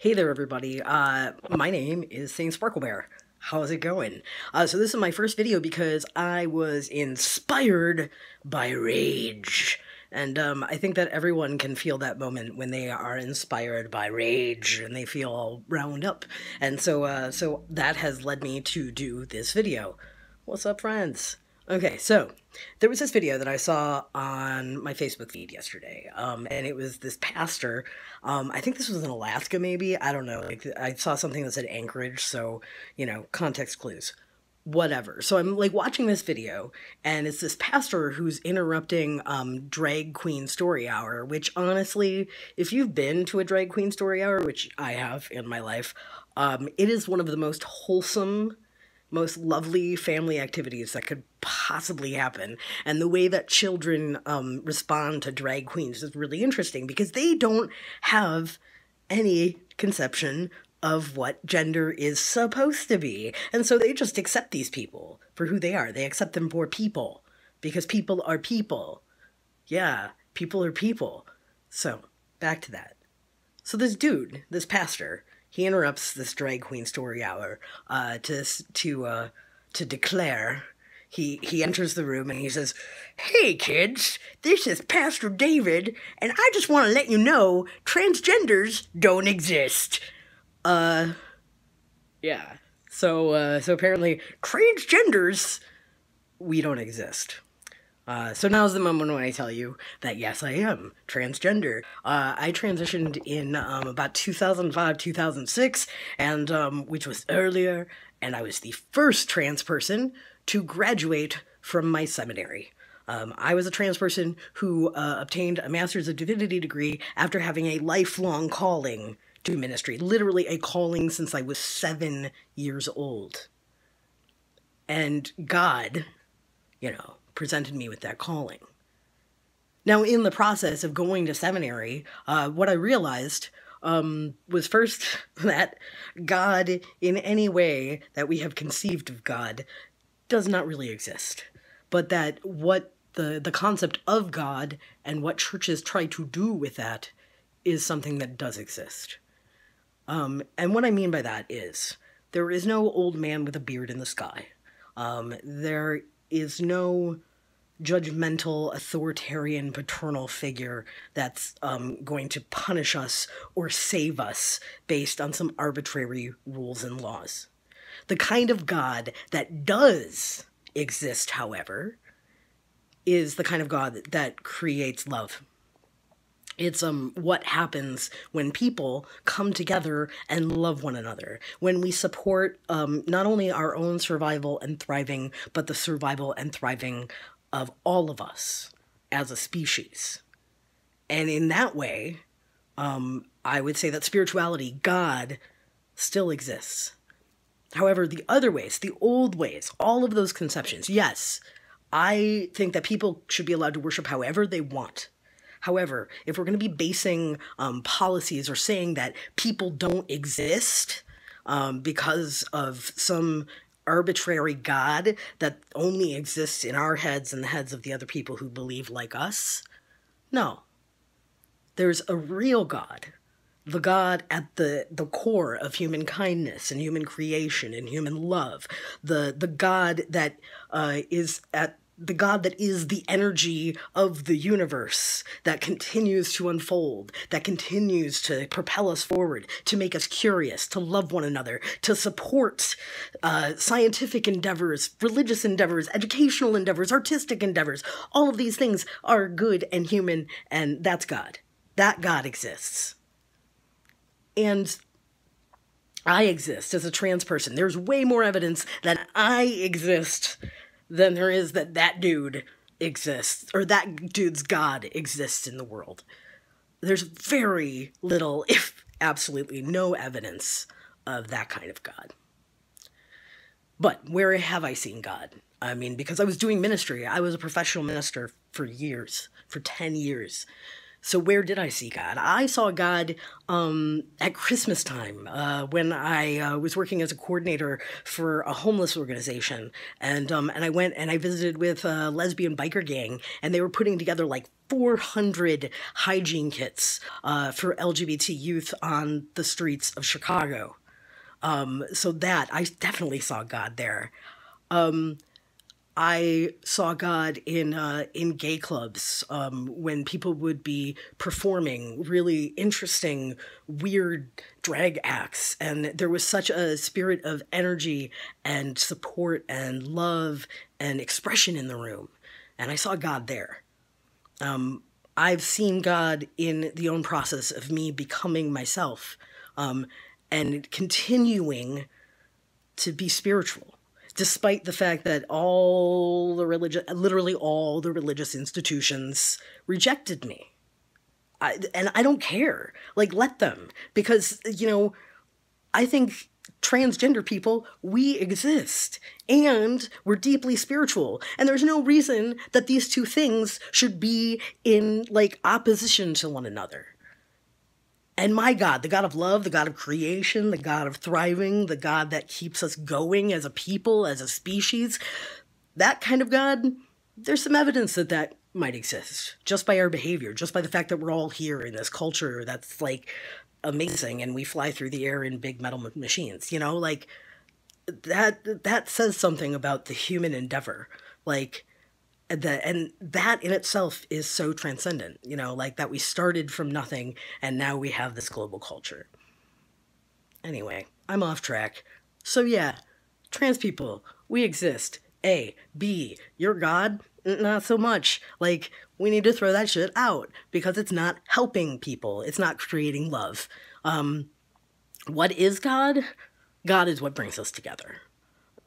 Hey there, everybody. My name is Saint Sparklebear. How's it going? So this is my first video because I was inspired by rage. And I think that everyone can feel that moment when they are inspired by rage and they feel all round up. And so that has led me to do this video. What's up, friends? Okay, so there was this video that I saw on my Facebook feed yesterday, and it was this pastor. I think this was in Alaska, maybe. I don't know. Like, I saw something that said Anchorage, so context clues, whatever. So I'm like watching this video, and it's this pastor who's interrupting drag queen story hour. Which honestly, if you've been to a drag queen story hour, which I have in my life, it is one of the most wholesome, most lovely family activities that could possibly happen. And the way that children respond to drag queens is really interesting because they don't have any conception of what gender is supposed to be. And so they just accept these people for who they are. They accept them for people because people are people. Yeah, people are people. So back to that. So this dude, this pastor, he interrupts this drag queen story hour to declare. He enters the room and he says, "Hey kids, this is Pastor David, and I just want to let you know transgenders don't exist." Yeah. So apparently transgenders, we don't exist. So now's the moment when I tell you that yes, I am transgender. I transitioned in about 2005, 2006, and which was earlier, and I was the first trans person to graduate from my seminary. I was a trans person who obtained a Master's of Divinity degree after having a lifelong calling to ministry, literally a calling since I was 7 years old. And God, presented me with that calling. Now, in the process of going to seminary, what I realized was first that God, in any way that we have conceived of God, does not really exist. But that what the concept of God and what churches try to do with that is something that does exist. And what I mean by that is, there is no old man with a beard in the sky. There is no judgmental, authoritarian, paternal figure that's going to punish us or save us based on some arbitrary rules and laws. The kind of God that does exist, however, is the kind of God that creates love. It's what happens when people come together and love one another. When we support not only our own survival and thriving, but the survival and thriving of all of us as a species. And in that way, I would say that spirituality, God, still exists. However, the other ways, the old ways, all of those conceptions, yes, I think that people should be allowed to worship however they want. However, if we're going to be basing policies or saying that people don't exist because of some arbitrary God that only exists in our heads and the heads of the other people who believe like us, no. There's a real God, the God at the core of human kindness and human creation and human love, the God that the God that is the energy of the universe that continues to unfold, that continues to propel us forward, to make us curious, to love one another, to support scientific endeavors, religious endeavors, educational endeavors, artistic endeavors. All of these things are good and human, and that's God. That God exists. And I exist as a trans person. There's way more evidence that I exist than there is that that dude exists, or that dude's God exists in the world. There's very little, if absolutely no evidence of that kind of God. But where have I seen God? I mean, because I was doing ministry. I was a professional minister for years, for 10 years. So where did I see God? I saw God at Christmas time when I was working as a coordinator for a homeless organization, and I went and I visited with a lesbian biker gang, and they were putting together like 400 hygiene kits for LGBT youth on the streets of Chicago. So that I definitely saw God there. I saw God in gay clubs when people would be performing really interesting, weird drag acts, and there was such a spirit of energy and support and love and expression in the room, and I saw God there. I've seen God in the own process of me becoming myself, and continuing to be spiritual, despite the fact that literally all the religious institutions rejected me. And I don't care. Like, let them. Because, I think transgender people, we exist. And we're deeply spiritual. And there's no reason that these two things should be in, like, opposition to one another. And my God, the God of love, the God of creation, the God of thriving, the God that keeps us going as a people, as a species, that kind of God, there's some evidence that that might exist just by our behavior, just by the fact that we're all here in this culture that's like amazing and we fly through the air in big metal machines, like that says something about the human endeavor. Like, and that in itself is so transcendent, like that we started from nothing and now we have this global culture. Anyway, I'm off track. So yeah, trans people, we exist. A. B. Your God? Not so much. Like, we need to throw that shit out because it's not helping people. It's not creating love. What is God? God is what brings us together.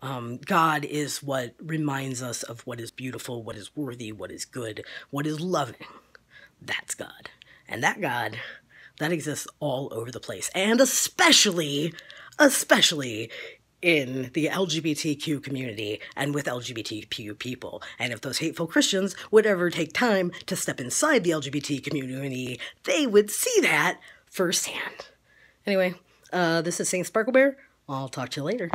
God is what reminds us of what is beautiful, what is worthy, what is good, what is loving. That's God. And that God, that exists all over the place. And especially in the LGBTQ community and with LGBTQ people. And if those hateful Christians would ever take time to step inside the LGBT community, they would see that firsthand. Anyway, this is Saint Sparklebear. I'll talk to you later.